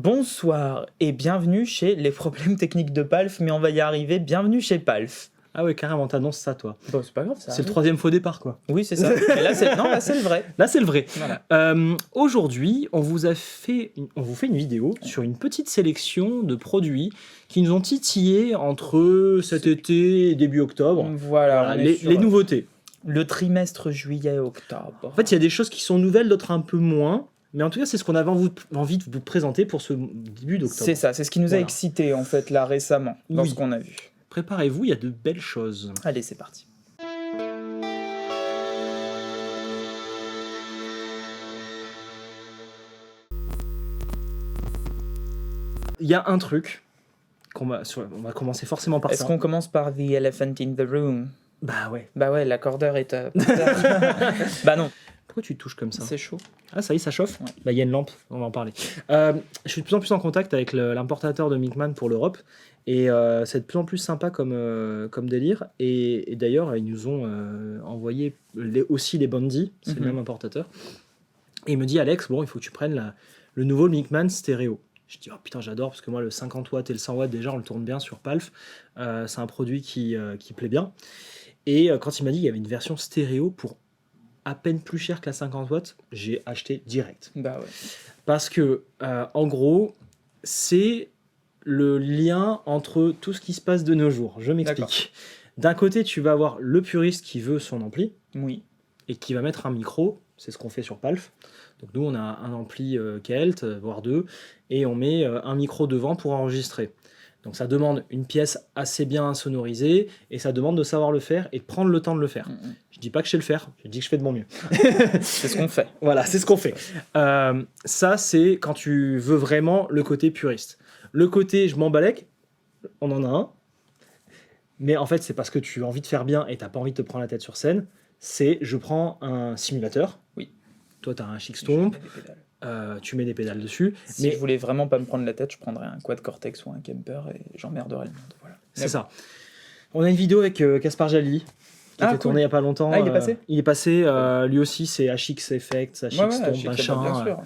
Bonsoir et bienvenue chez les problèmes techniques de Palf, mais on va y arriver, bienvenue chez Palf. Ah ouais, carrément, t'annonces ça, toi. Bon, c'est pas grave, ça C'est le arrive. troisième faux départ, quoi. Oui, c'est ça. Et là, c'est... Non, là, c'est le vrai. Là, c'est le vrai. Voilà. Aujourd'hui, on vous fait une vidéo sur une petite sélection de produits qui nous ont titillés entre cet été et début octobre. Voilà, Voilà, on est les sur nouveautés. le trimestre juillet-octobre. En fait, il y a des choses qui sont nouvelles, d'autres un peu moins. Mais en tout cas, c'est ce qu'on avait envie de vous présenter pour ce début d'octobre. C'est ça, c'est ce qui nous a Voilà. excité en fait là récemment, dans Oui. ce qu'on a vu. Préparez-vous, il y a de belles choses. Allez, c'est parti. Il y a un truc on va commencer forcément par Est-ce ça. qu'on commence par The Elephant in the Room? Bah ouais. Bah ouais, l'accordeur est à... Bah non, Pourquoi tu touches comme ça? c'est chaud. Ah, ça y est, ça chauffe. Ouais. Bah, il y a une lampe, on va en parler. Je suis de plus en plus en contact avec l'importateur de Minkman pour l'Europe. Et c'est de plus en plus sympa comme délire. Et d'ailleurs, ils nous ont envoyé aussi les Bondi, c'est le Mhm. même importateur. Et il me dit, Alex, bon, il faut que tu prennes le nouveau Minkman stéréo. Je dis, oh putain, j'adore, parce que moi, le 50 watts et le 100 watts, déjà, on le tourne bien sur Palf. C'est un produit qui plaît bien. Et quand il m'a dit qu'il y avait une version stéréo pour à peine plus cher que la 50 watts, j'ai acheté direct. Bah ouais. Parce que, en gros, c'est le lien entre tout ce qui se passe de nos jours. Je m'explique. D'un côté, tu vas avoir le puriste qui veut son ampli Oui. et qui va mettre un micro. C'est ce qu'on fait sur Palf. Donc nous, on a un ampli Kelt, voire deux, et on met un micro devant pour enregistrer. Donc ça demande une pièce assez bien sonorisée, et ça demande de savoir le faire et de prendre le temps de le faire. Mhm. Je dis pas que je sais le faire, je dis que je fais de mon mieux. C'est ce qu'on fait. Voilà, c'est ce qu'on fait. Ça, c'est quand tu veux vraiment le côté puriste. Le côté je m'en balèque, on en a un. Mais en fait, c'est parce que tu as envie de faire bien et tu n'as pas envie de te prendre la tête sur scène. C'est je prends un simulateur. Oui. Toi, tu as un Chic Stomp. Je mets des pédales. Tu mets des pédales dessus. Si mais je voulais vraiment pas me prendre la tête, je prendrais un quad Cortex ou un Kemper et j'emmerderais le monde. Voilà. c'est ça. On a une vidéo avec Caspar Jalli qui Ah, était cool. tournée il n'y a pas longtemps. Ah, il est passé Il est passé. Lui aussi, c'est HX Effects, HX Ouais, Stomp, je sais que machin. bien sûr.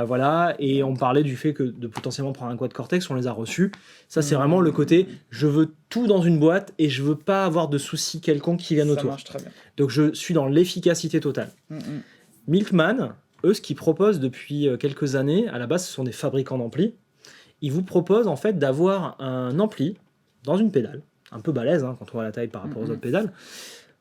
Voilà, et on parlait du fait que de potentiellement prendre un quad Cortex, on les a reçus. Ça, c'est vraiment le côté, je veux tout dans une boîte et je veux pas avoir de soucis quelconques qui viennent Ça autour. marche très bien. Donc je suis dans l'efficacité totale. Mhm. Milkman, eux, ce qu'ils proposent depuis quelques années, à la base, ce sont des fabricants d'amplis. Ils vous proposent en fait d'avoir un ampli dans une pédale, un peu balèze quand on voit la taille par rapport aux autres pédales,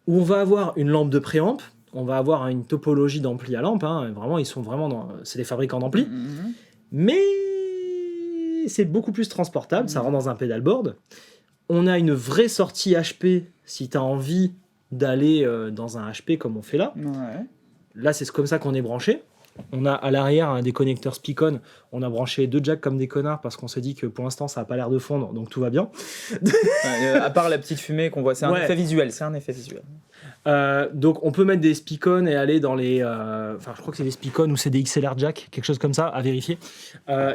où on va avoir une lampe de préamp. On va avoir une topologie d'ampli à lampe. Vraiment, ils sont vraiment c'est des fabricants d'ampli. Mhm. Mais c'est beaucoup plus transportable, ça rentre dans un pedalboard. On a une vraie sortie HP si tu as envie d'aller dans un HP comme on fait là. Ouais. Là, c'est comme ça qu'on est branché. On a à l'arrière des connecteurs Spicon. On a branché 2 jacks comme des connards parce qu'on s'est dit que pour l'instant, ça n'a pas l'air de fondre, donc tout va bien. À part la petite fumée qu'on voit, c'est un Ouais. effet visuel. C'est un effet visuel. Donc on peut mettre des Spicon et aller dans les... Enfin, je crois que c'est des Spicon ou c'est des XLR jack, quelque chose comme ça, à vérifier.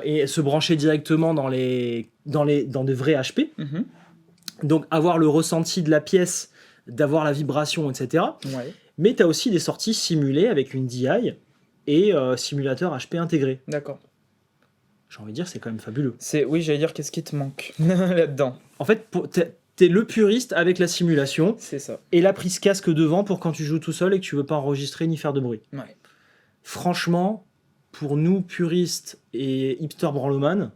Et se brancher directement dans de vrais HP. Mhm. Donc avoir le ressenti de la pièce, d'avoir la vibration, etc. Ouais. Mais tu as aussi des sorties simulées avec une DI et simulateur HP intégré. D'accord. J'ai envie de dire, c'est quand même fabuleux. Oui, j'allais dire, qu'est-ce qui te manque là-dedans? En fait, t'es le puriste avec la simulation C'est ça. et la prise casque devant pour quand tu joues tout seul et que tu veux pas enregistrer ni faire de bruit. Ouais. Franchement, pour nous puristes et hipster branloman,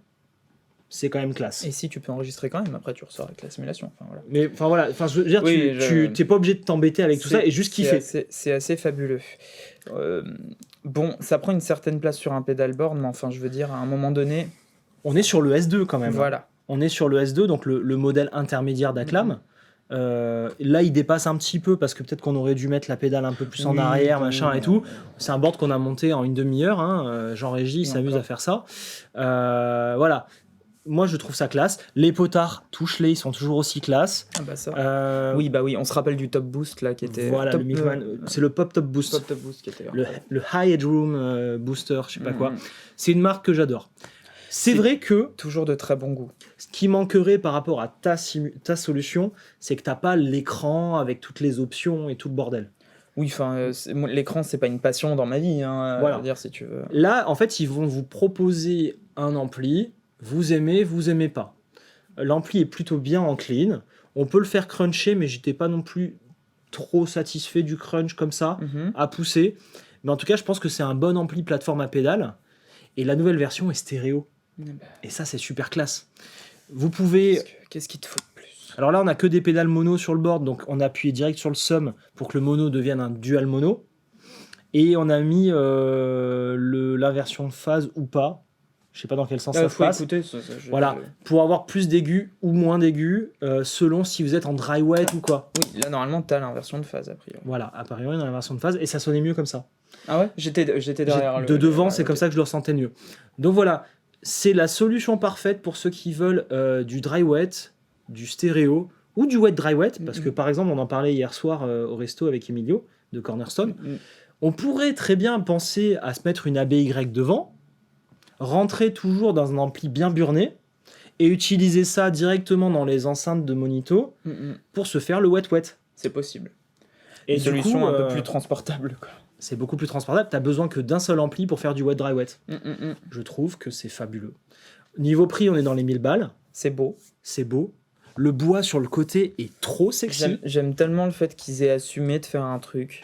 c'est quand même classe. Et si tu peux enregistrer quand même, après tu ressors avec la simulation. Enfin, voilà. Mais enfin voilà, je veux dire, Oui, tu t'es pas obligé de t'embêter avec tout ça et juste kiffer. C'est assez fabuleux. Bon, ça prend une certaine place sur un pedalboard, mais enfin, je veux dire, à un moment donné, On est sur le S2 quand même. voilà. On est sur le S2, donc le modèle intermédiaire d'Acclam. Là, il dépasse un petit peu parce que peut-être qu'on aurait dû mettre la pédale un peu plus en Oui, arrière, oui, machin et oui. tout. C'est un board qu'on a monté en une demi-heure. Jean-Régis Et s'amuse encore. à faire ça. Voilà. Moi, je trouve ça classe. Les potards, touche-les, ils sont toujours aussi classe. Ah bah ça. Euh, Oui, bah oui, on se rappelle du Top Boost là qui était. Voilà, top, le Minkman, c'est le Pop Top Boost. Top Boost qui était. Le High Headroom Booster, je sais pas quoi. Mhm. C'est une marque que j'adore. C'est C'est- vrai que Toujours de très bon goût. ce qui manquerait par rapport à ta solution, c'est que t'as pas l'écran avec toutes les options et tout le bordel. Oui, enfin, l'écran, c'est pas une passion dans ma vie, hein, Voilà. je veux dire, si tu veux. Là, en fait, ils vont vous proposer un ampli, vous aimez pas. L'ampli est plutôt bien en clean. On peut le faire cruncher, mais j'étais pas non plus trop satisfait du crunch comme ça, Mhm. à pousser. Mais en tout cas, je pense que c'est un bon ampli plateforme à pédale. Et la nouvelle version est stéréo. Et ça, c'est super classe. Vous pouvez... Qu'est-ce qu'il te faut de plus? Alors là, on a que des pédales mono sur le board, donc on a appuyé direct sur le sum pour que le mono devienne un dual mono. Et on a mis l'inversion de phase ou pas. Je sais pas dans quel sens ça se Faut passe. écouter, Voilà, pour avoir plus d'aigus ou moins d'aigus, selon si vous êtes en dry wet ou quoi. Oui, là, normalement, t'as l'inversion de phase, a priori. Voilà, a priori, dans l'inversion de phase, et ça sonnait mieux comme ça. Ah ouais? J'étais derrière De devant, c'est ok. comme ça que je le ressentais mieux. Donc voilà, c'est la solution parfaite pour ceux qui veulent du dry wet, du stéréo ou du wet dry wet, parce que par exemple, on en parlait hier soir au resto avec Emilio de Cornerstone. On pourrait très bien penser à se mettre une ABY devant, rentrer toujours dans un ampli bien burné et utiliser ça directement dans les enceintes de Monito pour se faire le wet wet. C'est possible. Et Une du solution coup, un peu plus transportable, quoi. c'est beaucoup plus transportable. T'as besoin que d'un seul ampli pour faire du wet dry wet. Je trouve que c'est fabuleux. Niveau prix, on est dans les 1000 balles. C'est beau. C'est beau. Le bois sur le côté est trop sexy. J'aime tellement le fait qu'ils aient assumé de faire un truc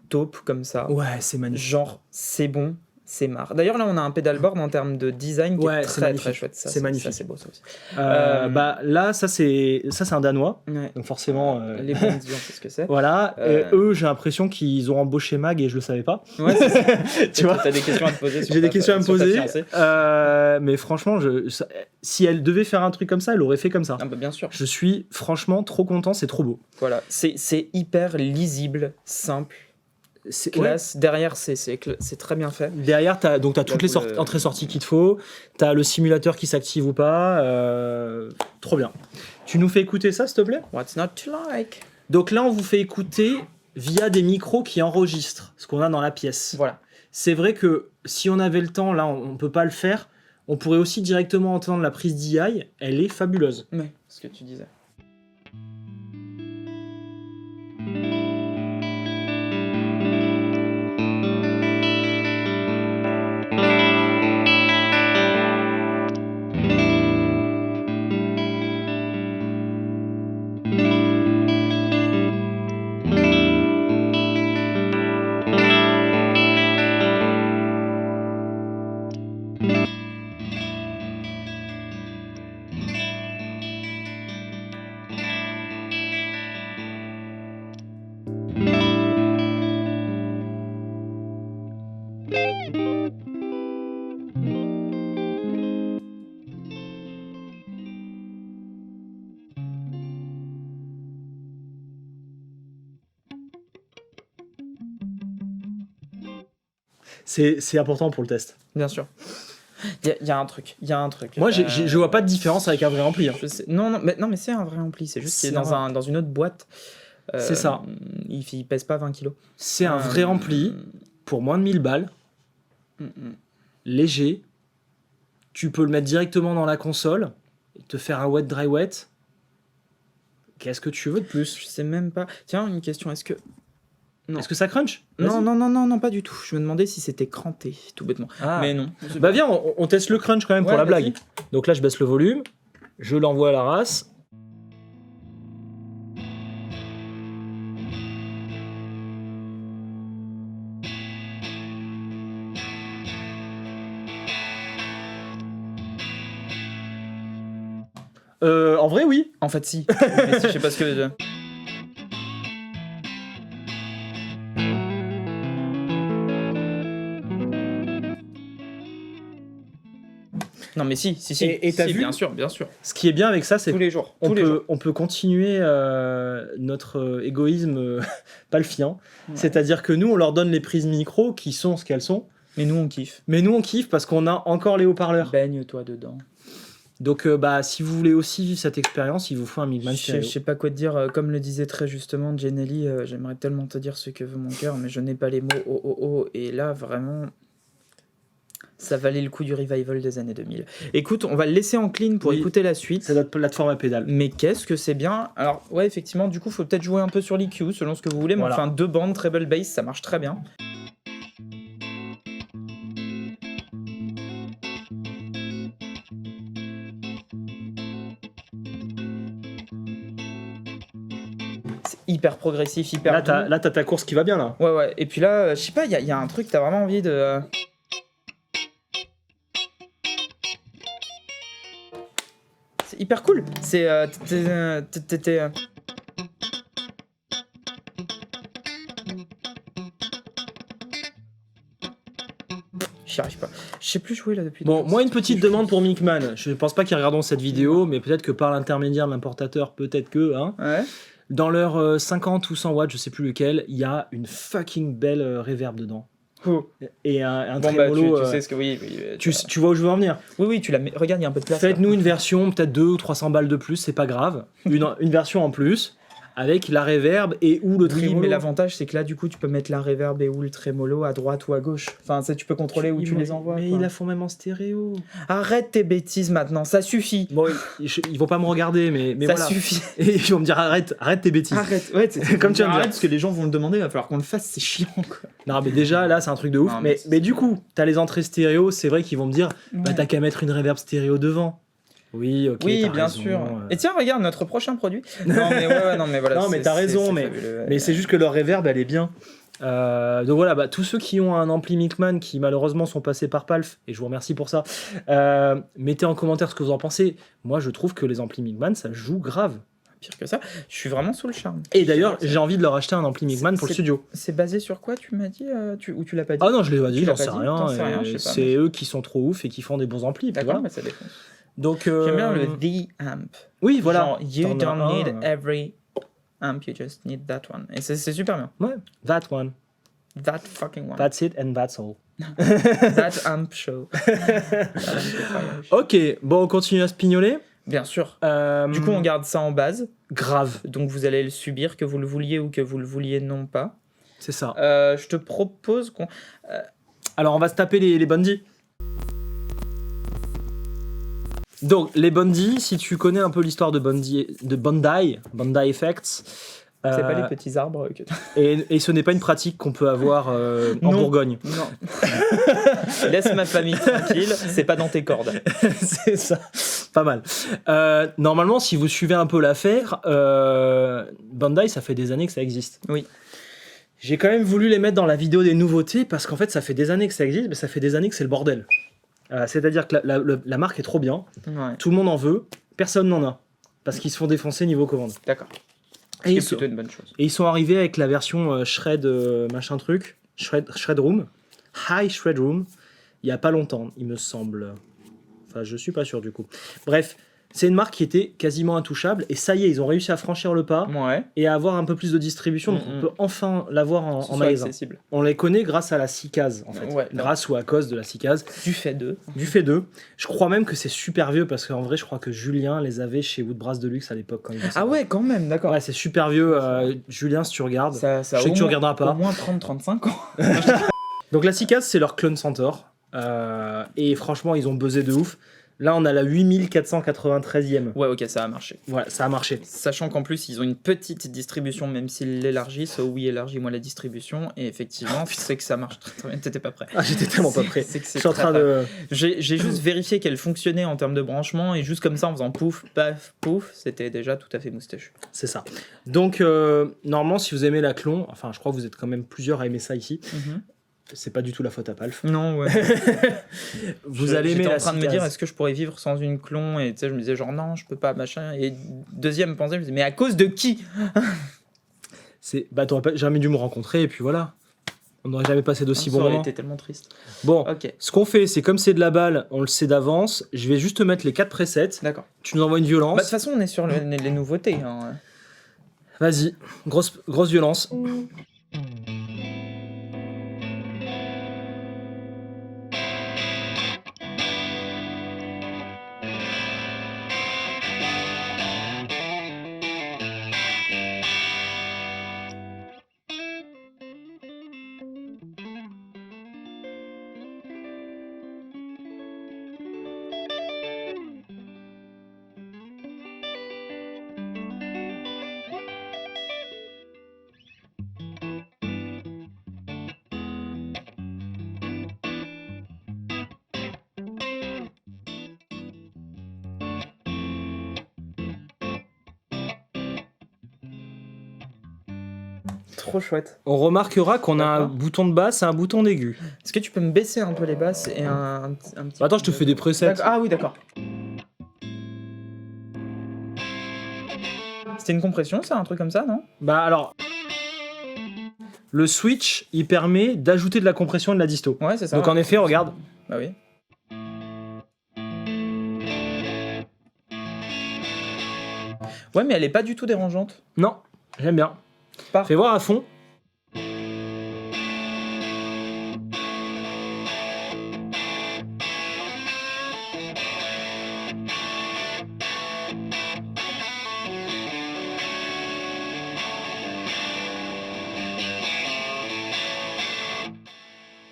taupe comme ça. Ouais, c'est magnifique. Genre, c'est bon, c'est marre. D'ailleurs, là, on a un pedalboard en termes de design qui Ouais, est c'est très magnifique. très chouette. Ça, C'est magnifique. Ça, c'est beau, ça aussi. Bah, là, ça c'est un Danois. Ouais. Donc forcément... Les Bonds, on sait ce que c'est. Voilà. Eux, j'ai l'impression qu'ils ont embauché Mag et je le savais pas. Ouais, c'est ça. Tu vois, T'as des questions à te poser sur j'ai des questions à me sur ta poser. fiancée. Mais franchement, si elle devait faire un truc comme ça, elle aurait fait comme ça. Ah bah bien sûr. Je suis franchement trop content, c'est trop beau. Voilà, c'est hyper lisible, simple, C'est classe. Derrière, c'est très bien fait. Derrière, tu as toutes les boule, entrées-sorties qu'il te faut. Tu as le simulateur qui s'active ou pas. Trop bien. Tu nous fais écouter ça, s'il te plaît? What's not to like? Donc là, on vous fait écouter via des micros qui enregistrent ce qu'on a dans la pièce. Voilà. C'est vrai que si on avait le temps, là, on ne peut pas le faire. On pourrait aussi directement entendre la prise DI. Elle est fabuleuse. Mais, ce que tu disais. C'est important pour le test. Bien sûr. Il y a un truc. Moi, je vois pas de différence avec un vrai ampli. Hein. Je sais. Non, mais c'est un vrai ampli. C'est juste qu'il est dans une autre boîte. C'est ça. Il pèse pas 20 kilos. C'est un vrai ampli pour moins de 1000 balles. Léger. Tu peux le mettre directement dans la console, te faire un wet dry wet. Qu'est-ce que tu veux de plus? Je sais même pas. Tiens, une question. Est-ce que ça crunch? Non, pas du tout. Je me demandais si c'était cranté, tout bêtement. Ah. Mais non. Bah viens, on teste le crunch quand même pour la vas-y. blague. Donc là, je baisse le volume, je l'envoie à la race. En vrai, oui. En fait, si. Mais je sais pas ce que. Non mais si. Et t'as si, vu bien sûr. Ce qui est bien avec ça, c'est Tous les jours. on peut continuer notre égoïsme palfien. Ouais. C'est-à-dire que nous, on leur donne les prises micro qui sont ce qu'elles sont. Mais nous on kiffe. Mais nous, on kiffe parce qu'on a encore les haut-parleurs. Baigne-toi dedans. Donc, si vous voulez aussi vivre cette expérience, il vous faut un Migman Je stéréo. sais pas quoi te dire. Comme le disait très justement Jenelli, j'aimerais tellement te dire ce que veut mon cœur, mais je n'ai pas les mots. Et là, vraiment, Ça valait le coup du revival des années 2000. Écoute, on va le laisser en clean pour Oui. écouter la suite. C'est notre plateforme à pédale. Mais qu'est-ce que c'est bien. Alors, ouais, effectivement, du coup, faut peut-être jouer un peu sur l'EQ, selon ce que vous voulez. Mais Voilà. enfin, 2 bandes, treble bass, ça marche très bien. C'est hyper progressif, hyper Là, doux. t'as ta course qui va bien, là. Ouais, ouais. Et puis là, je sais pas, il y a un truc, t'as vraiment envie de... C'est hyper cool. C'est... J'y arrive pas. Je sais plus jouer là depuis... Bon, longtemps. moi, une petite demande pour Mickman. Je pense pas qu'ils regarderont cette vidéo, mais peut-être que par l'intermédiaire de l'importateur, peut-être que, hein. Ouais. Dans leur 50 ou 100 watts, je sais plus lequel, il y a une fucking belle reverb dedans. Oh. Et un Bon, bah, trémolo. tu sais ce que... Oui, Tu vois où je veux en venir. Oui, oui, tu la mets... Regarde, il y a un peu de place. Faites-nous une version, peut-être 200 ou 300 balles de plus, c'est pas grave. Une version en plus, avec la reverb et ou le Oui, trémolo. mais l'avantage, c'est que là, du coup, tu peux mettre la reverb et ou le trémolo à droite ou à gauche. Enfin, ça, tu peux contrôler où tu les envoies. Mais quoi. ils la font même en stéréo. Arrête tes bêtises maintenant, ça suffit. Bon, ils vont pas me regarder, mais Ça voilà. suffit. Et ils vont me dire arrête tes bêtises. Arrête, ouais, Comme tu viens de dire. arrête, parce que les gens vont le demander, il va falloir qu'on le fasse, c'est chiant, quoi. Non, mais déjà, là, c'est un truc de ouf. Non, mais, c'est- mais du coup, t'as les entrées stéréo, c'est vrai qu'ils vont me dire bah, Ouais. t'as qu'à mettre une reverb stéréo devant. Oui, ok. Oui, t'as bien raison, sûr. Et tiens, regarde notre prochain produit. Non, mais ouais, non, mais voilà. Non, mais c'est- t'as raison, c'est mais- fabuleux, ouais. Mais c'est juste que leur reverb, elle est bien. Donc voilà, bah, tous ceux qui ont un ampli Mickman qui malheureusement sont passés par Palf, et je vous remercie pour ça, mettez en commentaire ce que vous en pensez. Moi, je trouve que les amplis Mickman, ça joue grave. Pire que ça, je suis vraiment sous le charme. Et d'ailleurs, j'ai envie de leur acheter un ampli Mickman pour le c'est- studio. C'est basé sur quoi, tu m'as dit ou tu l'as pas dit? Ah non, je l'ai pas dit, Tu l'as j'en sais pas dit rien. T'en sais rien, et je sais pas, C'est mais- eux qui sont trop ouf et qui font des bons amplis. puis D'accord, voilà. mais ça défonce. Donc, J'aime bien le The Amp. Oui, voilà. Genre, you T'en as don't un, need every amp, you just need that one. Et c'est super bien. Ouais, that one. That fucking one. That's it and that's all. That amp show. Ok, bon, on continue à se pignoler. Bien sûr. Euh, Du coup, on garde ça en base. Grave, Donc, vous allez le subir, que vous le vouliez ou que vous le vouliez non pas. c'est ça. Je te propose qu'on... Alors, on va se taper les Bundy. Donc, les Bundy, si tu connais un peu l'histoire de Bundy Effects, C'est pas les petits arbres que... et ce n'est pas une pratique qu'on peut avoir en Non. Bourgogne. Non. Laisse ma famille tranquille, c'est pas dans tes cordes. C'est ça, pas mal. Normalement, si vous suivez un peu l'affaire, Bandai, ça fait des années que ça existe. Oui. J'ai quand même voulu les mettre dans la vidéo des nouveautés parce qu'en fait, ça fait des années que ça existe, mais ça fait des années que c'est le bordel. C'est-à-dire que la marque est trop bien, Ouais, tout le monde en veut, personne n'en a, parce qu'ils se font défoncer niveau commande. d'accord. Et C'est plutôt une bonne chose. ils sont arrivés avec la version Shred machin truc, Shred Room, High Shred Room, il y a pas longtemps, il me semble. Enfin, je suis pas sûr du coup. Bref, c'est une marque qui était quasiment intouchable, et ça y est, ils ont réussi à franchir le pas Ouais. et à avoir un peu plus de distribution, donc on peut enfin l'avoir en Ce soit magasin. accessible. On les connaît grâce à la Cicaz, en fait. Ouais, Grâce ou à cause de la Cicaz. Du fait de. Du fait d'eux. Je crois même que c'est super vieux, parce qu'en vrai, je crois que Julien les avait chez Woodbrass Deluxe à l'époque. Quand il Ah ouais, quand même, d'accord. Ouais, c'est super vieux. Julien, si tu regardes. Ça Je sais que tu regarderas pas. Au moins 30-35 ans. Donc la Cicaz, c'est leur clone Centaur. Et franchement, ils ont buzzé de ouf. Là, on a la 8493e. Ouais, ok, ça a marché. Voilà, ça a marché. Sachant qu'en plus, ils ont une petite distribution, même s'ils l'élargissent. Oui, élargis-moi la distribution. Et effectivement, c'est que ça marche très très bien. T'étais pas prêt. Ah, j'étais tellement pas prêt. C'est que Je c'est suis en très train très- de... J'ai juste vérifié qu'elle fonctionnait en termes de branchement. Et juste comme ça, en faisant pouf, paf, pouf, c'était déjà tout à fait moustachu. C'est ça. Donc, normalement, si vous aimez la clon, enfin, je crois que vous êtes quand même plusieurs à aimer ça ici. C'est pas du tout la faute à Palf. Non, ouais. Vous allez aimer J'étais la en train de me Cicaz. dire, est-ce que je pourrais vivre sans une clon? Et tu sais, je me disais, genre, non, je peux pas, machin. Et deuxième pensée, je me disais, mais à cause de qui? Bah, t'aurais pas jamais dû me rencontrer, et puis voilà. On n'aurait jamais passé d'aussi Ça bons aurait moments. été tellement triste. Bon, Ok, ce qu'on fait, c'est comme c'est de la balle, on le sait d'avance. Je vais juste te mettre les 4 presets. d'accord. Tu nous envoies une Bah, de violence. toute façon, on est sur les nouveautés. Hein. Vas-y, grosse violence. Trop chouette. On remarquera qu'on a un D'accord. bouton de basse et un bouton d'aigu. Est-ce que tu peux me baisser un peu les basses et un petit Attends, je te fais des presets. D'accord. Ah oui, d'accord. C'était une compression, ça, un truc comme ça, non? Bah alors, le switch, il permet d'ajouter de la compression et de la disto. Ouais, c'est ça. Donc ouais. en effet, regarde. Bah oui. Ouais, mais elle est pas du tout dérangeante. Non, j'aime bien. Par- Fais voir à fond.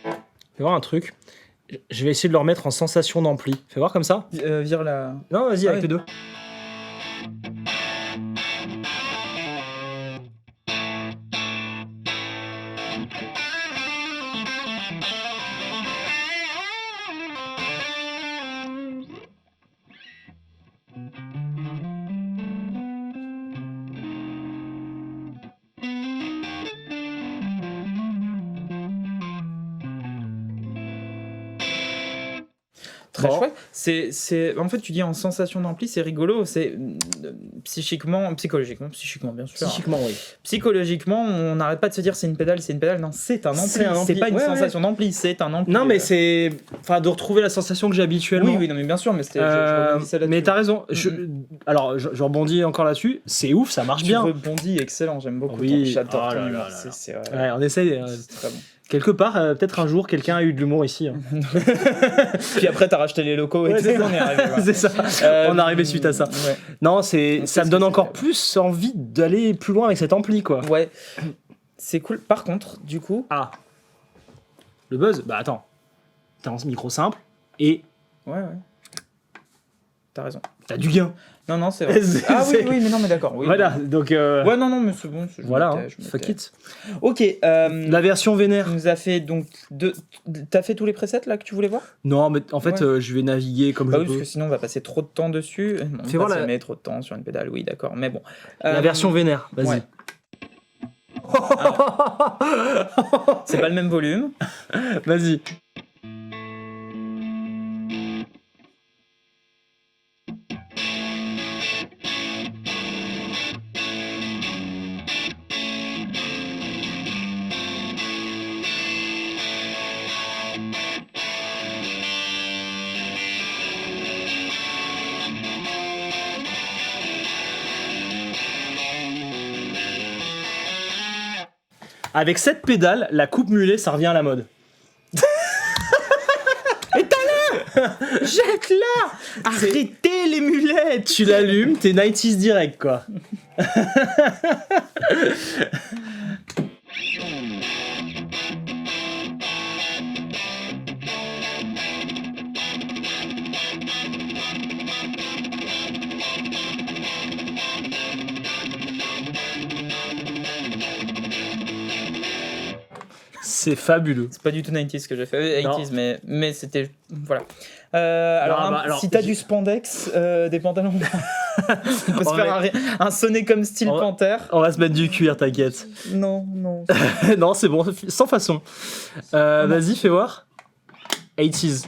Fais voir un truc. Je vais essayer de le remettre en sensation d'ampli. Fais voir comme ça. Vire la... Non, vas-y, Ah avec oui. les deux. Très Bon. chouette. En fait, tu dis en sensation d'ampli, c'est rigolo. C'est psychologiquement, bien sûr. Psychiquement, oui. Psychologiquement, on n'arrête pas de se dire c'est une pédale. Non, c'est un ampli. C'est un ampli. C'est pas une Ouais, sensation d'ampli, c'est un ampli. Non, mais c'est. Enfin, de retrouver la sensation que j'ai habituellement. Oui, non, mais bien sûr, mais c'était. je rebondissais là-dessus. mais t'as raison. Alors, je rebondis encore là-dessus. C'est ouf, ça marche Tu bien. rebondis, excellent, j'aime beaucoup. Oui. J'adore Oh ton là humour. là là. C'est vrai. Ouais, on essaye. C'est très bon. Quelque part, peut-être un jour, quelqu'un a eu de l'humour ici. Hein. Puis après, t'as racheté les locaux et Ouais, c'est on est arrivé. Ouais. c'est ça. On est arrivé suite à ça. Ouais. Non, On ça sait me ce donne que encore c'est. plus envie d'aller plus loin avec cet ampli, quoi. Ouais. C'est cool. Par contre, du coup. Ah. Le buzz, bah attends. T'as un micro simple et Ouais. T'as raison. t'as du gain. Non, c'est vrai. C'est- Ah oui, c'est- mais non, mais d'accord. Oui, Voilà, donc. Ouais, non, mais c'est bon. Voilà, hein, je me fuck tais. it. Ok. La version vénère. Tu nous as fait donc t'as fait tous les presets là que tu voulais voir? Non, mais en fait, je vais naviguer comme Bah je oui, parce peux. que sinon on va passer trop de temps dessus. On Fais va voir la- jamais trop de temps sur une pédale, oui, d'accord. Mais bon. La version vénère, vas-y. ouais. C'est pas le même volume. Vas-y. Avec cette pédale, la coupe mulet, ça revient à la mode. Jette-la! Arrêtez les mulettes! Tu l'allumes, t'es 90s direct, quoi. C'est fabuleux. C'est pas du tout 90s que j'ai fait, Non. 80s, mais c'était. Voilà. alors, si t'as du spandex, des pantalons, on peut se On faire un sonnet comme style On va- panthère. On va se mettre du cuir, t'inquiète. Non. Non, c'est bon, sans façon. Vas-y, fais voir. 80s.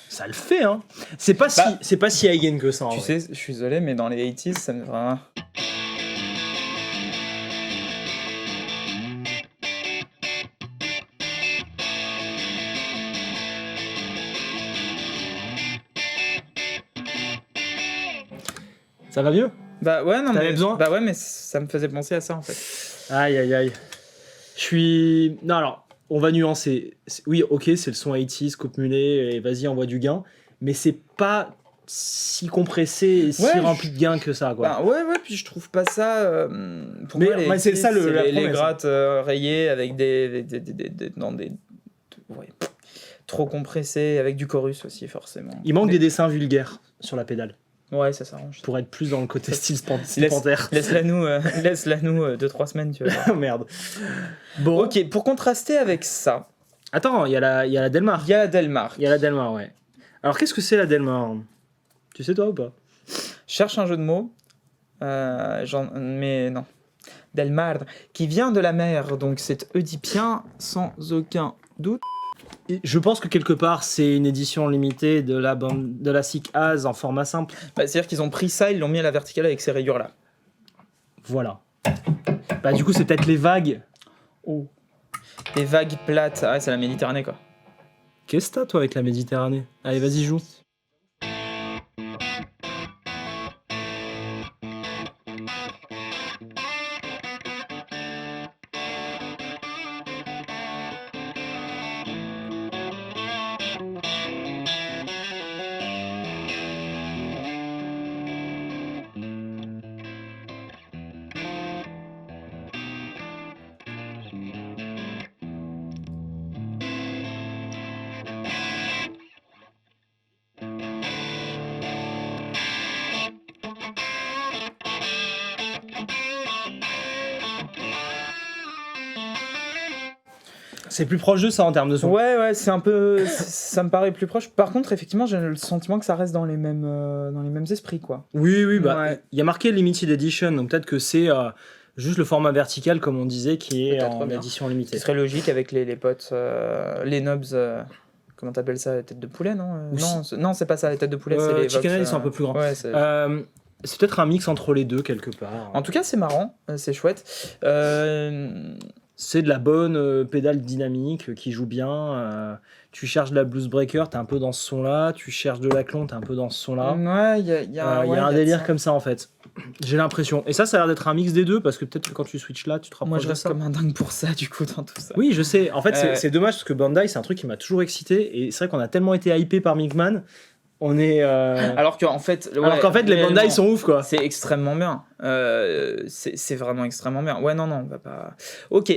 Ça le fait, hein. C'est pas si high-end que ça. en Tu vrai. sais, je suis désolé, mais dans les 80s, ça me vraiment. Ça va mieux? Bah ouais, non, T'avais mais. besoin Bah ouais, mais ça me faisait penser à ça en fait. Aïe, aïe, aïe. Je suis... Non, alors, on va nuancer. Oui, ok, c'est le son 80s, coupe mulet, et vas-y, envoie du gain. Mais c'est pas si compressé et si Ouais, rempli de gain que ça, quoi. Bah ouais, puis je trouve pas ça. Pour Mais moi, les ouais, c'est 80s, ça, la les promesse. grattes rayées avec ouais, trop compressées, avec du chorus aussi, forcément. Il manque Mais- des dessins vulgaires sur la pédale, Ouais, ça s'arrange. pour être plus dans le côté style Laisse- panthère. Laisse-la nous 2-3 semaines, tu vois. Oh, merde. Bon, Ok, pour contraster avec ça, attends, il y a la Delmar. il y a Delmar. Il y a la Delmar, ouais. Alors, qu'est-ce que c'est la Delmar? Tu sais toi ou pas? Cherche un jeu de mots. Mais non. Delmar, qui vient de la mer, donc c'est oedipien sans aucun doute. Et je pense que quelque part, c'est une édition limitée de la Sick As en format simple. Bah, c'est-à-dire qu'ils ont pris ça, ils l'ont mis à la verticale avec ces rayures-là. Voilà. Bah, du coup, c'est peut-être les vagues. Oh. Des vagues plates. Ah, c'est la Méditerranée, quoi. Qu'est-ce que t'as, toi, avec la Méditerranée? Allez, vas-y, joue. C'est plus proche de ça en termes de son. Ouais, c'est un peu. Ça me paraît plus proche. Par contre, effectivement, j'ai le sentiment que ça reste dans les mêmes esprits, quoi. Oui, bah, Ouais. il y a marqué Limited Edition, donc peut-être que c'est juste le format vertical, comme on disait, qui est Peut-être en bien. édition Ce limitée. serait logique avec les potes, les nobs. Comment t'appelles ça, la tête de poulet, non Ou non, c'est pas ça, la tête de poulet, c'est les Chicken Vox, Head, ils sont un peu plus grands. Ouais, C'est peut-être un mix entre les deux, quelque part. En tout cas, c'est marrant, c'est chouette. C'est de la bonne pédale dynamique qui joue bien. Tu cherches de la Blues Breaker, t'es un peu dans ce son-là. Tu cherches de la clon, t'es un peu dans ce son-là. Ouais, il y a un délire comme ça, en fait. J'ai l'impression. Et ça a l'air d'être un mix des deux, parce que peut-être que quand tu switches là, tu te rapproches Moi, je de reste ça. comme un dingue pour ça, du coup, dans tout ça. Oui, je sais. En fait, c'est dommage, parce que Bandai, c'est un truc qui m'a toujours excité. Et c'est vrai qu'on a tellement été hypé par Mickman. On est... Alors qu'en fait, les Bandai sont ouf, quoi. c'est extrêmement bien. C'est vraiment extrêmement bien. Ouais, non, on va pas. Ok.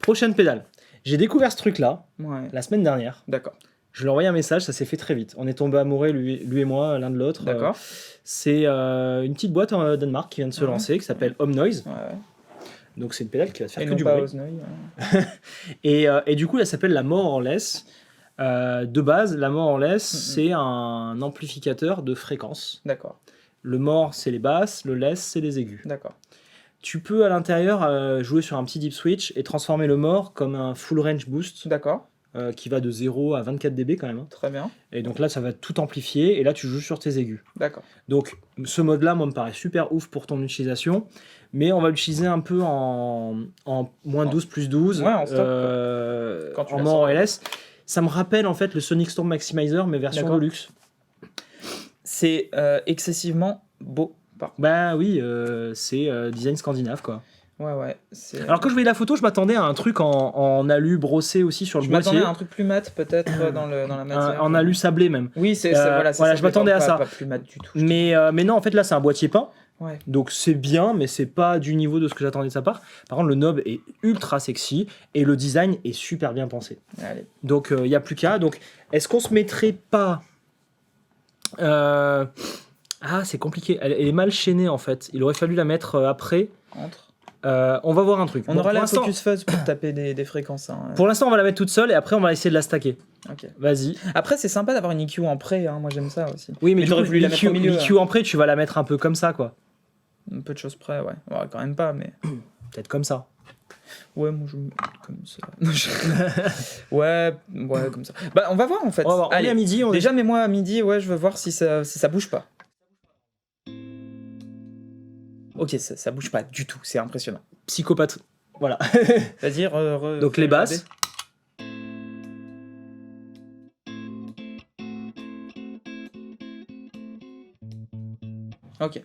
Prochaine pédale. J'ai découvert ce truc-là Ouais. la semaine dernière. D'accord. Je lui ai envoyé un message, ça s'est fait très vite. On est tombés amoureux, lui et moi, l'un de l'autre. D'accord. C'est une petite boîte en Danemark qui vient de se lancer, qui s'appelle Home Noise. Ouais. Donc c'est une pédale qui va te faire Et que non du pas bruit. Osnoy. Et du coup, elle s'appelle la More or Less. De base, la More or Less, c'est un amplificateur de fréquence. D'accord. Le More, c'est les basses, le Less, c'est les aigus. D'accord. Tu peux à l'intérieur jouer sur un petit deep switch et transformer le More comme un full range boost D'accord. qui va de 0 à 24 dB quand même. Hein. Très bien. Et donc là, ça va tout amplifier et là, tu joues sur tes aigus. D'accord. Donc ce mode-là, moi, me paraît super ouf pour ton utilisation, mais on va l'utiliser un peu en moins 12 plus 12, Ouais, en stock, Quand tu en la More sors. or Less. Ça me rappelle en fait le Sonic Storm Maximizer, mais version D'accord. Deluxe. C'est excessivement beau. Bah oui, c'est design scandinave, quoi. Ouais. Alors quand je voyais la photo, je m'attendais à un truc en alu brossé aussi sur le Je boîtier. m'attendais à un truc plus mat, peut-être, dans la matière. En alu sablé même. Oui, c'est voilà, je m'attendais à ça. Pas plus mat du tout. Mais non, en fait là c'est un boîtier peint. Ouais. Donc c'est bien, mais c'est pas du niveau de ce que j'attendais de sa part. Par contre, le knob est ultra sexy et le design est super bien pensé. Allez. Donc il n'y a plus qu'à. Donc est-ce qu'on se mettrait pas... Ah, c'est compliqué. Elle est mal chaînée en fait. Il aurait fallu la mettre après. Entre. On va voir un truc. On Bon, aura pour la l'instant- Focus Fuzz pour taper des fréquences. Hein. Pour l'instant, on va la mettre toute seule et après, on va essayer de la stacker. Ok. Vas-y. Après, c'est sympa d'avoir une EQ en prêt. Hein. Moi, j'aime ça aussi. Oui, mais Mais du t'aurais coup, voulu la mettre au milieu, l'EQ en près, tu vas la mettre un peu comme ça, quoi. Un peu de choses près, ouais. Ouais, quand même pas, mais. Peut-être comme ça. Ouais, moi je me comme ça. Non, ouais, comme ça. Bah, on va voir en fait. On va voir. On est à midi. Déjà, mets-moi à midi, ouais, je veux voir si ça bouge pas. Ok, ça bouge pas du tout, c'est impressionnant. Psychopathe. Voilà. Vas-y, Donc les basses. Ok.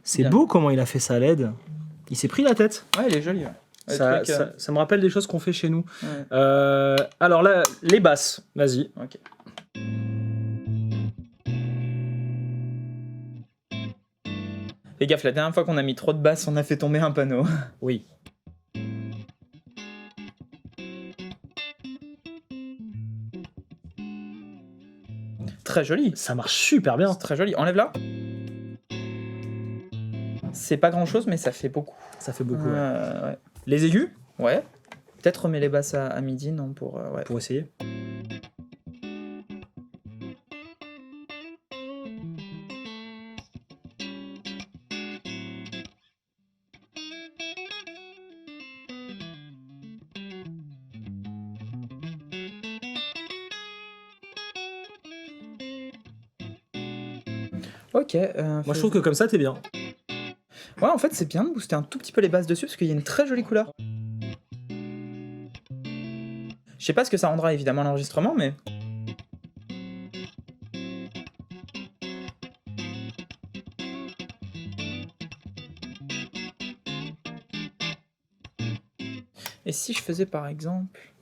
C'est Bien. beau comment il a fait ça LED. Il s'est pris la tête. Ouais, il est joli. Ouais. Le Ça, truc, ça me rappelle des choses qu'on fait chez nous. ouais. Alors là, les basses. Vas-y. Ok. Fais gaffe, la dernière fois qu'on a mis trop de basses, on a fait tomber un panneau. Oui. Très joli. Ça marche super bien. C'est très joli. Enlève-la. C'est pas grand chose, mais ça fait beaucoup. Ça fait beaucoup. Ouais. Ouais. Les aigus Ouais. Peut-être remets les basses à midi, non, pour. Ouais. pour essayer. Ok. Moi, je trouve que comme ça, t'es bien. Ouais, en fait, c'est bien de booster un tout petit peu les basses dessus parce qu'il y a une très jolie couleur. Je sais pas ce que ça rendra évidemment l'enregistrement, mais. Et si je faisais par exemple.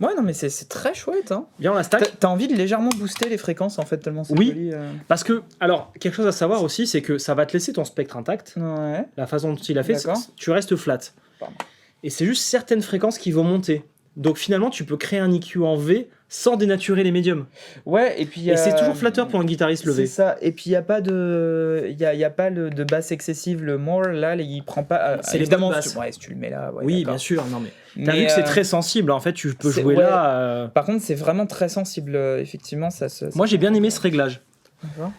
Ouais, non, mais c'est très chouette, hein. Bien, on la stack. T'as envie de légèrement booster les fréquences en fait, tellement c'est Oui. joli. Parce que, alors, quelque chose à savoir aussi, c'est que ça va te laisser ton spectre intact. Ouais. La façon dont il a fait, D'accord. tu restes flat. Pardon. Et c'est juste certaines fréquences qui vont monter. Donc finalement, tu peux créer un EQ en V sans dénaturer les médiums. Ouais, et puis. Et c'est toujours flatteur pour un guitariste levé. C'est ça. Et puis il y a pas de, y a pas de basse excessive. Le more là, il prend pas. C'est les évidemment. bonnes basses. Ouais, si tu le mets là. Ouais, Oui, d'accord. bien sûr. Non mais t'as Mais, vu que c'est très sensible. En fait, tu peux c'est- jouer ouais. là. Par contre, c'est vraiment très sensible. Effectivement, ça se. Moi, j'ai bien aimé ce réglage. D'accord.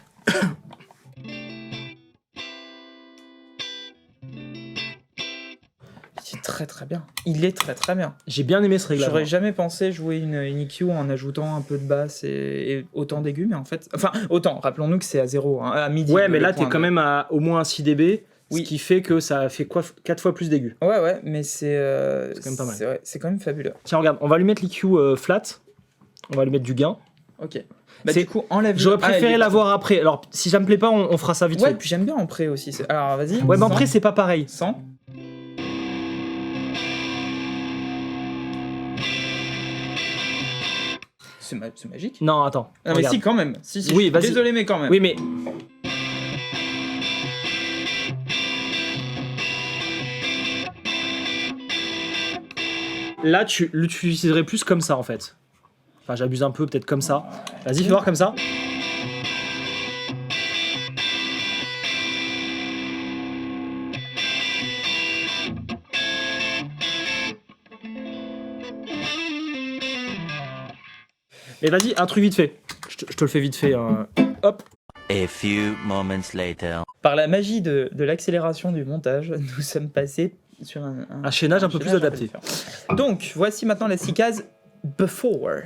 C'est très très bien. Il est très très bien. J'ai bien aimé ce réglage. J'aurais jamais pensé jouer une EQ en ajoutant un peu de basse et autant d'aigus, mais en fait. Enfin, autant, rappelons-nous que c'est à 0, hein, à midi. Ouais, mais là, le t'es point quand de- même à au moins un 6 dB. Oui. Ce qui fait que ça fait 4 fois plus d'aigus. Ouais, mais c'est. C'est quand même pas mal. Ouais, c'est quand même fabuleux. Tiens, regarde, on va lui mettre l'EQ flat. On va lui mettre du gain. Ok. Bah, C'est- du coup, enlève. J'aurais préféré l'avoir après. Alors, si ça me plaît pas, on fera ça vite Ouais, fait. puis j'aime bien en pré aussi. Alors, vas-y. Ouais, mais en 100, pré, c'est pas pareil. 100. C'est magique. Non, attends. Ah, mais regarde. si, quand même. Si, Oui, je suis vas-y. désolé, mais quand même. Oui, mais. Là, tu l'utiliserais plus comme ça, en fait. Enfin, j'abuse un peu, peut-être comme ça. Vas-y, fais voir comme ça. Et vas-y, un truc vite fait. Je te le fais vite fait. Hop. A few moments later. Par la magie de l'accélération du montage, nous sommes passés sur Un chaînage un peu plus adapté. différent. Donc, voici maintenant les 6 cases Before.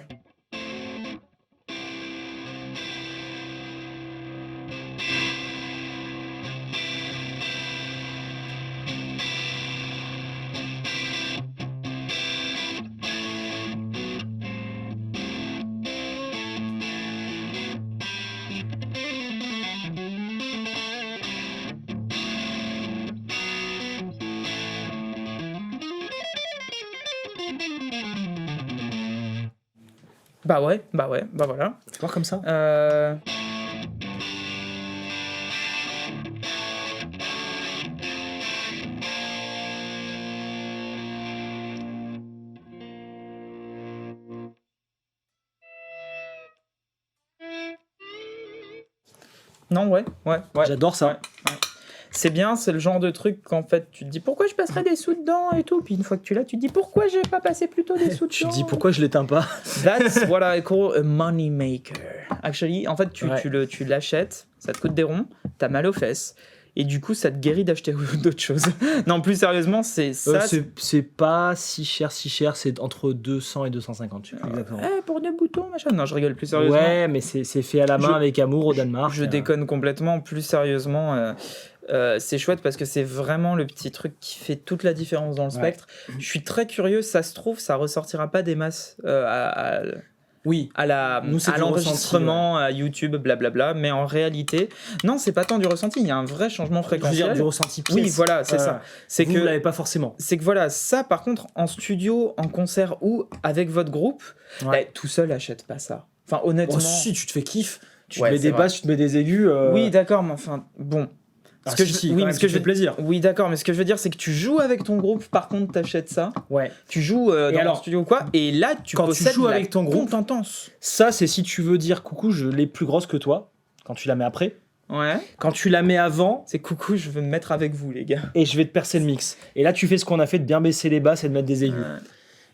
Bah voilà. Fais voir comme ça. Non, ouais. J'adore ça. Ouais. C'est bien, c'est le genre de truc qu'en fait tu te dis pourquoi je passerais des sous dedans et tout, puis une fois que tu l'as, tu te dis pourquoi j'ai pas passé plutôt des sous dedans. Tu te dis pourquoi je l'éteins pas. That's what I call a money maker. Actually, en fait, Ouais. tu l'achètes, ça te coûte des ronds, t'as mal aux fesses, et du coup, ça te guérit d'acheter d'autres choses. Non, plus sérieusement, c'est ça. C'est pas si cher, c'est entre 200 et 250. Je sais plus exactement. Pour des boutons, machin. Non, je rigole plus sérieusement. Ouais, mais c'est fait à la main Je- avec amour au Danemark. Je déconne complètement. Plus sérieusement, c'est chouette parce que c'est vraiment le petit truc qui fait toute la différence dans le Ouais. spectre. Je suis très curieux, ça se trouve, ça ressortira pas des masses Oui. à Nous, c'est du l'enregistrement, à YouTube, blablabla. Mais en réalité, non, c'est pas tant du ressenti. Il y a un vrai changement Je veux dire, fréquentiel. du ressenti pièce. Oui, voilà, c'est ça. C'est Vous que l'avez pas forcément. c'est que voilà, ça par contre, en studio, en concert ou avec votre groupe, Ouais. tout seul achète pas ça. Enfin, honnêtement. Oh, si, tu te fais kiff. Tu Ouais, te mets c'est des vrai. basses, tu te mets des aigus. Oui, d'accord, mais enfin, bon. Ah, Ce que si, je- si, oui, quand mais même, ce que tu je fais plaisir. Oui, d'accord, mais ce que je veux dire, c'est que tu joues avec ton groupe, par contre, t'achètes ça. Ouais. Tu joues dans alors, le studio ou quoi, et là, tu quand tu possèdes joues la avec ton groupe, contentance. Ça, c'est si tu veux dire coucou, je l'ai plus grosse que toi. Quand tu la mets après. Ouais. Quand tu la mets avant, C'est coucou, je veux me mettre avec vous, les gars. et je vais te percer le mix. Et là, tu fais ce qu'on a fait de bien baisser les basses et de mettre des aigus.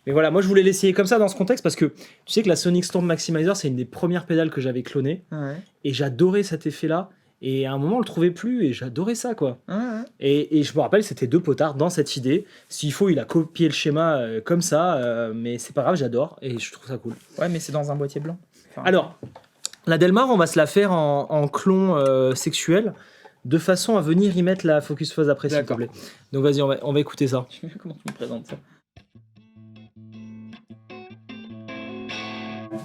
Mais voilà, moi je voulais l'essayer comme ça dans ce contexte parce que tu sais que la Sonic Storm Maximizer, c'est une des premières pédales que j'avais clonées Ouais. et j'adorais cet effet-là. Et à un moment, on le trouvait plus et j'adorais ça, quoi. Ouais, ouais. Et je me rappelle, c'était deux potards dans cette idée. S'il faut, il a copié le schéma comme ça, mais c'est pas grave, j'adore et je trouve ça cool. Ouais, mais c'est dans un boîtier blanc. Enfin, Alors, la Delmar, on va se la faire en clon sexuel de façon à venir y mettre la Focus Fuzz après, s'il te D'accord. plaît. Donc vas-y, on va écouter ça. je sais même comment tu me présentes ça.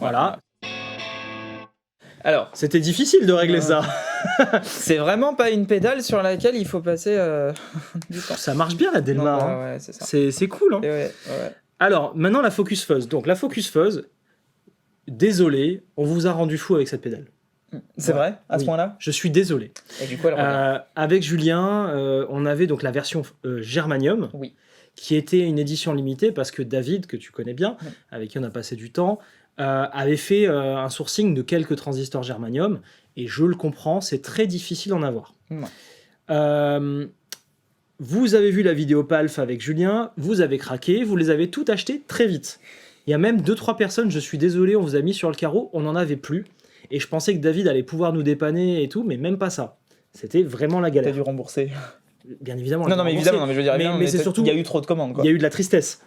Voilà. Alors, C'était difficile de régler Ouais. ça. c'est vraiment pas une pédale sur laquelle il faut passer du temps. Ça marche bien, la Delmar. Non, hein. bah, ouais, c'est ça. C'est cool, hein. Et ouais. Alors, maintenant, la Focus Fuzz. Donc, la Focus Fuzz, désolé, on vous a rendu fou avec cette pédale. C'est Ouais. vrai, à ce Oui. point-là. Je suis désolé. Et du coup, elle revient. Avec Julien, on avait donc la version Germanium, Oui. qui était une édition limitée parce que David, que tu connais bien, Ouais. avec qui on a passé du temps, avait fait un sourcing de quelques transistors Germanium, et je le comprends, c'est très difficile d'en avoir. Ouais. Vous avez vu la vidéo PALF avec Julien, vous avez craqué, vous les avez toutes achetées très vite. Il y a même 2-3 personnes, je suis désolé, on vous a mis sur le carreau, on n'en avait plus. Et je pensais que David allait pouvoir nous dépanner et tout, mais même pas ça. C'était vraiment la T'as galère. dû rembourser. Bien évidemment. Non, mais évidemment, non, mais je veux dire, Mais- évidemment, mais c'est surtout- il y a eu trop de commandes, quoi. Il y a eu de la tristesse.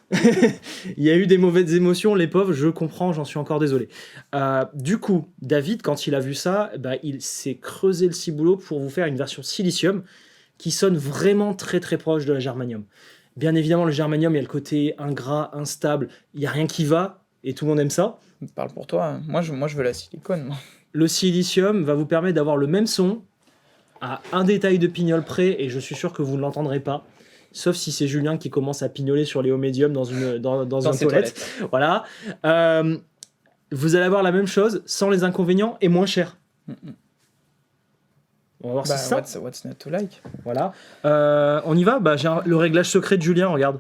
Il y a eu des mauvaises émotions, les pauvres, je comprends, j'en suis encore désolé. Du coup, David, quand il a vu ça, bah, il s'est creusé le ciboulot pour vous faire une version silicium qui sonne vraiment très très proche de la germanium. Bien évidemment, le germanium, il y a le côté ingrat, instable, il n'y a rien qui va, et tout le monde aime ça. Parle pour toi. Moi, je veux la silicone. Moi. Le silicium va vous permettre d'avoir le même son à un détail de pignol près, et je suis sûr que vous ne l'entendrez pas. Sauf si c'est Julien qui commence à pignoler sur les hauts médiums dans une ses toilette. Voilà. Vous allez avoir la même chose sans les inconvénients et moins cher. On va voir Bah, si c'est ça. what's not to like. Voilà. On y va. Bah, j'ai le réglage secret de Julien, regarde.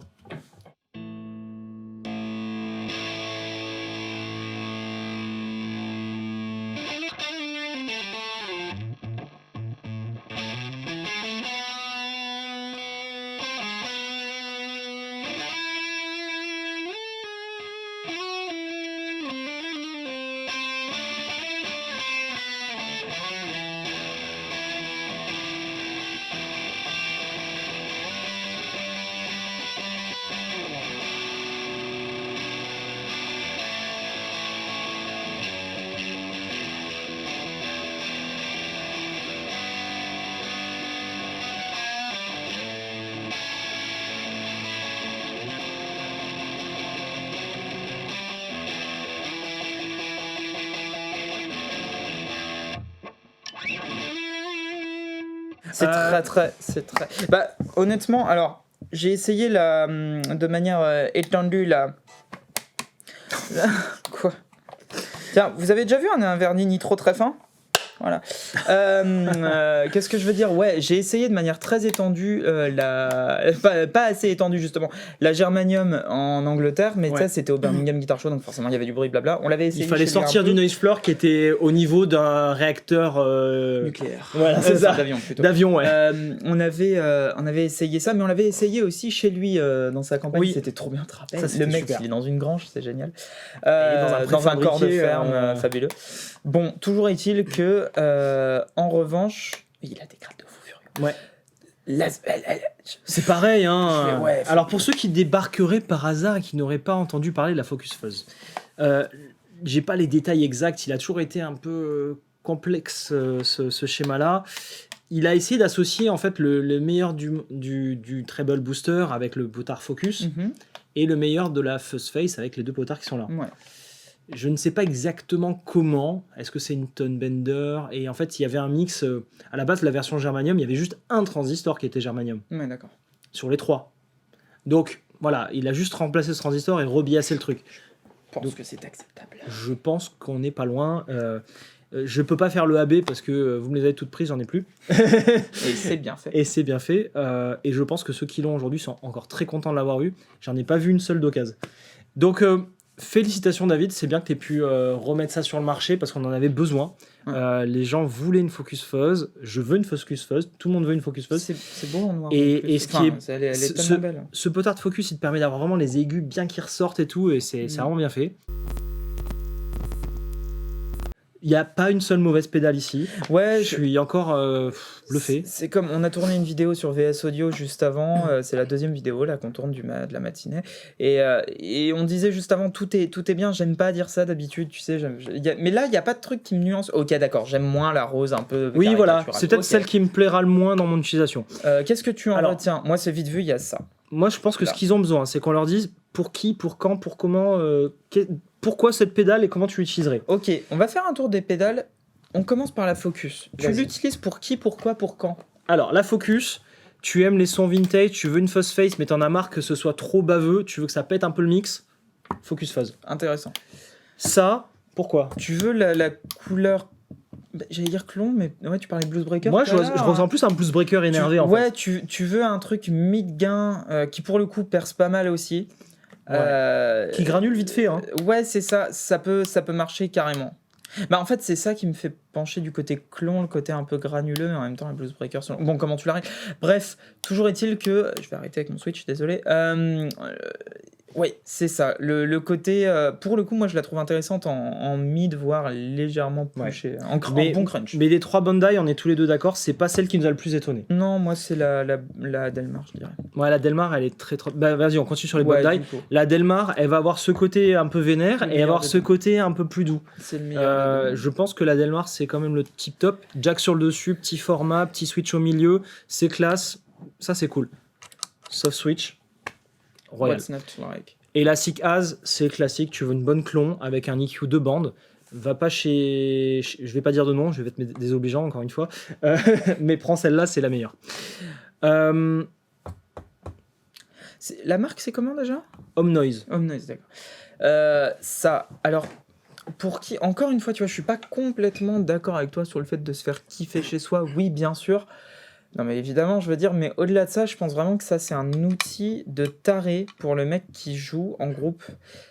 C'est c'est très. Bah, honnêtement, alors, j'ai essayé de manière étendue Quoi? Tiens, vous avez déjà vu un vernis nitro très fin? Voilà. Qu'est-ce que je veux dire? Ouais, j'ai essayé de manière très étendue, pas assez étendue justement, la Germanium en Angleterre, mais Ouais. ça c'était au Birmingham Guitar Show, donc forcément il y avait du bruit, blabla. On l'avait essayé. Il fallait chez lui un sortir peu. du noise floor qui était au niveau d'un réacteur Nucléaire. Voilà, c'est ça. D'avion plutôt. D'avion, ouais. On avait essayé ça, mais on l'avait essayé aussi chez lui dans sa campagne. Oui. C'était trop bien, tu te rappelles. Ça, c'était Le mec, super. il est dans une grange, c'est génial. dans un Dans un corps de préfabriqué, ferme fabuleux. Bon, toujours est-il que, en revanche, il a des grattes de fou furieux. Ouais. La- C'est pareil, hein. Ouais, Alors pour ceux qui débarqueraient par hasard et qui n'auraient pas entendu parler de la Focus Fuzz, j'ai pas les détails exacts. Il a toujours été un peu complexe ce schéma-là. Il a essayé d'associer en fait le meilleur du treble booster avec le potard Focus Mhm. et le meilleur de la Fuzz Face avec les deux potards qui sont là. Ouais. Je ne sais pas exactement comment. Est-ce que c'est une Tone Bender? Et en fait, il y avait un mix. À la base, la version Germanium, il y avait juste un transistor qui était Germanium Ouais, d'accord. sur les trois. Donc voilà, il a juste remplacé ce transistor et rebiassé le truc. Je pense Donc- que c'est acceptable. Je pense qu'on n'est pas loin. Je peux pas faire le AB parce que vous me les avez toutes prises, j'en ai plus. Et c'est bien fait. Et c'est bien fait. Et je pense que ceux qui l'ont aujourd'hui sont encore très contents de l'avoir eu. J'en ai pas vu une seule d'occasion. Donc félicitations David, c'est bien que tu aies pu remettre ça sur le marché parce qu'on en avait besoin. Les gens voulaient une Focus Fuzz, je veux une Focus Fuzz, tout le monde veut une Focus Fuzz. C'est beau en noir. Et ce qui est, elle est tellement belle. Ce potard de focus, il te permet d'avoir vraiment les aigus bien qui ressortent et tout, et c'est vraiment bien fait. Il n'y a pas une seule mauvaise pédale ici. Ouais, je suis encore bluffé. C'est comme on a tourné une vidéo sur VS Audio juste avant. C'est la deuxième vidéo là qu'on tourne de la matinée. Et on disait juste avant tout est bien. J'aime pas dire ça d'habitude, tu sais. Mais là, il y a pas de truc qui me nuance. Ok, d'accord. J'aime moins la rose un peu. Oui, voilà. C'est peut-être celle qui me plaira le moins dans mon utilisation. Qu'est-ce que tu en retiens? Moi, c'est vite vu. Il y a ça. Moi, je pense que ce qu'ils ont besoin, c'est qu'on leur dise pour qui, pour quand, pour comment. Pourquoi cette pédale et comment tu l'utiliserais? Ok, on va faire un tour des pédales. On commence par la Focus. Tu l'utilises pour qui, pourquoi, pour quand? Alors, la Focus, tu aimes les sons vintage, tu veux une fuzz face, mais t'en as marre que ce soit trop baveux, tu veux que ça pète un peu le mix. Focus Fuzz. Intéressant. Ça, pourquoi? Tu veux la couleur... J'allais dire clon, mais ouais, tu parlais blues breaker. Moi, je ressens plus un blues breaker énervé en fait. Ouais, tu veux un truc mid-gain qui pour le coup perce pas mal aussi. Ouais. Qui granule vite fait. Hein. Ouais, c'est ça. Ça peut marcher carrément. Bah en fait, c'est ça qui me fait pencher du côté clon, le côté un peu granuleux, mais en même temps, les blues breakers sont... Bon, comment tu l'arrêtes? Bref, toujours est-il que... Je vais arrêter avec mon Switch, désolé. Oui, c'est ça. Le côté... pour le coup, moi, je la trouve intéressante en mid, voire légèrement pushée. En bon crunch. Mais les trois Bandai, on est tous les deux d'accord, c'est pas celle qui nous a le plus étonné. Non, moi, c'est la Delmar, je dirais. Ouais, la Delmar, elle est très... Bah, vas-y, on continue sur les Bandai. La Delmar, elle va avoir ce côté un peu vénère et elle va avoir ce côté un peu plus doux. C'est le meilleur. Je pense que la Delmar, c'est quand même le tip top. Jack sur le dessus, petit format, petit switch au milieu, c'est classe. Ça, c'est cool. Soft switch. Royal. Et la Sick As, c'est classique, tu veux une bonne clon avec un EQ de bande, va pas chez... Je vais pas dire de nom, je vais être désobligeant encore une fois, mais prends celle-là, c'est la meilleure. La marque, c'est comment déjà? Home Noise. Home Noise, d'accord. Ça, alors, pour qui... Encore une fois, tu vois, je suis pas complètement d'accord avec toi sur le fait de se faire kiffer chez soi, oui, bien sûr. Non mais évidemment, je veux dire, mais au-delà de ça, je pense vraiment que ça, c'est un outil de taré pour le mec qui joue en groupe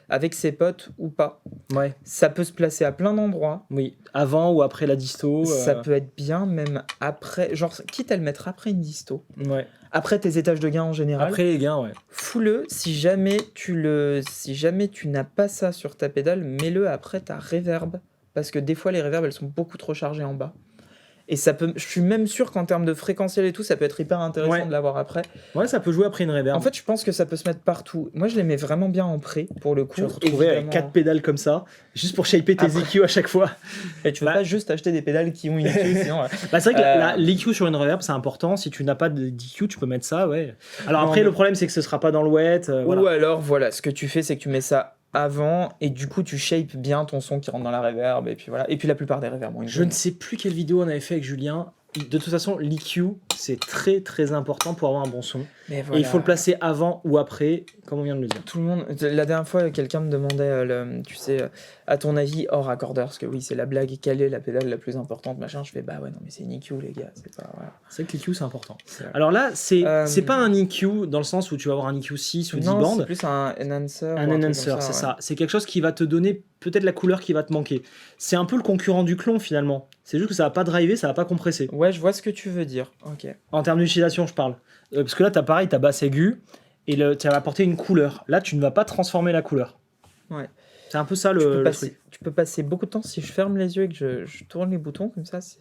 avec ses potes ou pas. Ouais. Ça peut se placer à plein d'endroits. Oui, avant ou après la disto. Ça peut être bien, même après, genre, quitte à le mettre après une disto. Ouais. Après tes étages de gain en général. Après les gains, ouais. Fous-le, si jamais tu n'as pas ça sur ta pédale, mets-le après ta reverb. Parce que des fois, les reverbs, elles sont beaucoup trop chargées en bas. Et ça peut, je suis même sûr qu'en termes de fréquentiel et tout, ça peut être hyper intéressant de l'avoir après. Ouais, ça peut jouer après une reverb. En fait, je pense que ça peut se mettre partout. Moi, je les mets vraiment bien en pré, pour le coup. Tu vas te retrouver avec 4 pédales comme ça, juste pour shaper tes EQ à chaque fois. Et tu veux pas juste acheter des pédales qui ont une EQ, sinon... c'est vrai que l'EQ sur une reverb, c'est important. Si tu n'as pas d'EQ, tu peux mettre ça, ouais. Alors après, le problème, c'est que ce sera pas dans le wet. Ou alors, voilà, ce que tu fais, c'est que tu mets ça avant et du coup tu shapes bien ton son qui rentre dans la reverb et puis voilà, et puis la plupart des reverbs ont une Je ne sais plus quelle vidéo on avait fait avec Julien. De toute façon, l'EQ, c'est très très important pour avoir un bon son. Mais voilà. Et il faut le placer avant ou après, comme on vient de le dire. Tout le monde. La dernière fois, quelqu'un me demandait, tu sais, à ton avis, hors accordeur, parce que oui, c'est la blague, quelle est la pédale la plus importante, machin. Je fais, bah ouais, non, mais c'est une EQ, les gars. C'est pas. Voilà. C'est vrai que l'EQ, c'est important. Alors là, c'est pas un EQ dans le sens où tu vas avoir un EQ 6 ou 10 bandes. Non, c'est plus un enhancer. Un enhancer, c'est ça. C'est quelque chose qui va te donner peut-être la couleur qui va te manquer. C'est un peu le concurrent du clon finalement. C'est juste que ça va pas driver, ça va pas compresser. Ouais, je vois ce que tu veux dire. Ok. En termes d'utilisation, je parle. Parce que là, t'as pareil, t'as basse aiguë et tu vas apporter une couleur. Là, tu ne vas pas transformer la couleur. Ouais. C'est un peu ça le truc. Tu peux passer beaucoup de temps si je ferme les yeux et que je tourne les boutons comme ça. Ça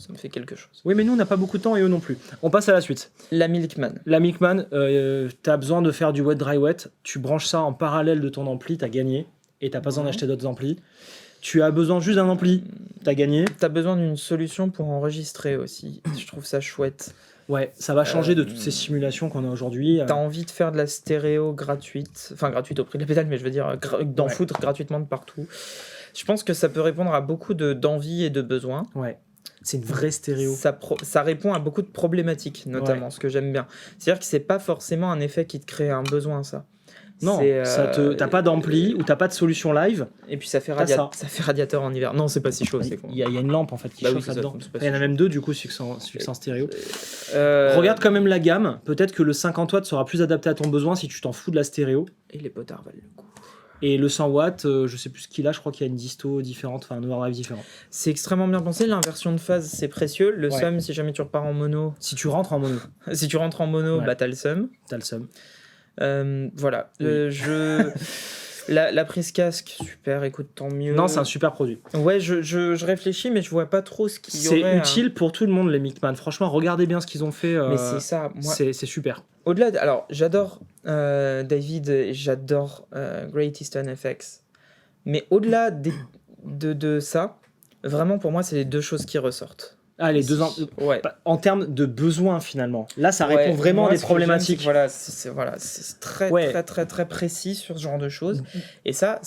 me fait quelque chose. Oui, mais nous, on n'a pas beaucoup de temps et eux non plus. On passe à la suite. La Milkman. La Milkman, tu as besoin de faire du wet, dry, wet. Tu branches ça en parallèle de ton ampli, tu as gagné. Et tu n'as pas besoin d'acheter d'autres amplis. Tu as besoin juste d'un ampli, tu as gagné. Tu as besoin d'une solution pour enregistrer aussi. Je trouve ça chouette. Ouais, ça va changer de toutes ces simulations qu'on a aujourd'hui. T'as envie de faire de la stéréo gratuite. Enfin, gratuite au prix de la pédale, mais je veux dire, d'en foutre gratuitement de partout. Je pense que ça peut répondre à beaucoup d'envie et de besoins. Ouais. C'est une vraie stéréo. Ça répond à beaucoup de problématiques, notamment, ce que j'aime bien. C'est-à-dire que c'est pas forcément un effet qui te crée un besoin, ça. Non, t'as pas d'ampli ou t'as pas de solution live. Et puis ça fait radiateur en hiver. Non, c'est pas si chaud. Il y a une lampe en fait qui chauffe là-dedans. Il y en a même deux du coup, celui que c'est en stéréo. Regarde quand même la gamme. Peut-être que le 50 watts sera plus adapté à ton besoin si tu t'en fous de la stéréo. Et les potards valent le coup. Et le 100 watts, je sais plus ce qu'il a, je crois qu'il y a une disto différente, enfin un overdrive différent. C'est extrêmement bien pensé. L'inversion de phase, c'est précieux. Le Ouais. sum, si jamais tu repars en mono, Si tu rentres en mono, si tu rentres en mono, Ouais. bah t'as le sum. t'as le seum. Voilà. Oui. La prise casque, super, écoute, tant mieux. Non, c'est un super produit. Ouais, je réfléchis, mais je vois pas trop ce qu'il y C'est aurait. utile pour tout le monde, les Micman. Franchement, regardez bien ce qu'ils ont fait. Mais c'est ça. Moi, c'est super. au-delà de... Alors, j'adore David et j'adore Great Eastern FX. Mais au-delà de ça, vraiment, pour moi, c'est les deux choses qui ressortent. Ah, les deux ans. Ouais. En termes de besoins, finalement. Là, ça répond Ouais, vraiment moi, à des ce que j'aime, problématiques. c'est que voilà, c'est très, Ouais. très, très, très précis sur ce genre de choses. Et ça,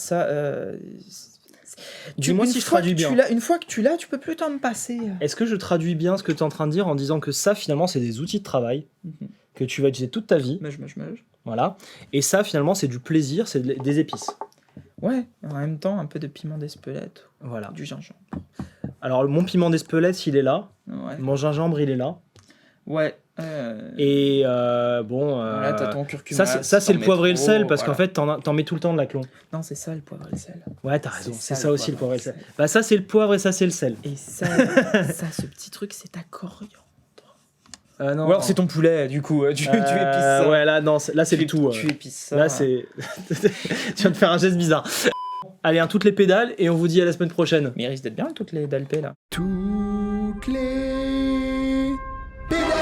Dis-moi une si je fois traduis que tu bien. l'as- Une fois que tu l'as, tu peux plus t'en passer. Est-ce que je traduis bien ce que tu es en train de dire en disant que ça, finalement, c'est des outils de travail Mhm. que tu vas utiliser toute ta vie? Meuge. Voilà. Et ça, finalement, c'est du plaisir, c'est des épices. Ouais, en même temps, un peu de piment d'Espelette, Voilà. du gingembre. Alors, mon piment d'Espelette, il est là. Ouais. Mon gingembre, il est là. Ouais. Et bon. Voilà, t'as ton curcuma. ça c'est le poivre et le sel, parce qu'en voilà. fait, t'en mets tout le temps de la clon. Non, c'est ça le poivre et le sel. Ouais, t'as raison. C'est C'est ça, ça aussi le poivre et le sel. sel. Bah, ça, c'est le poivre et ça, c'est le sel. Et ça, ce petit truc, c'est ta coriandre. Non. Ou alors c'est ton poulet, du coup. Tu épices ça. Ouais, là, non, là, c'est le tout. Tu épices ça. Là, c'est. Tu viens de faire un geste bizarre. Allez, toutes les pédales, et on vous dit à la semaine prochaine. Mais il risque d'être bien toutes les dalpés là. Toutes les pédales.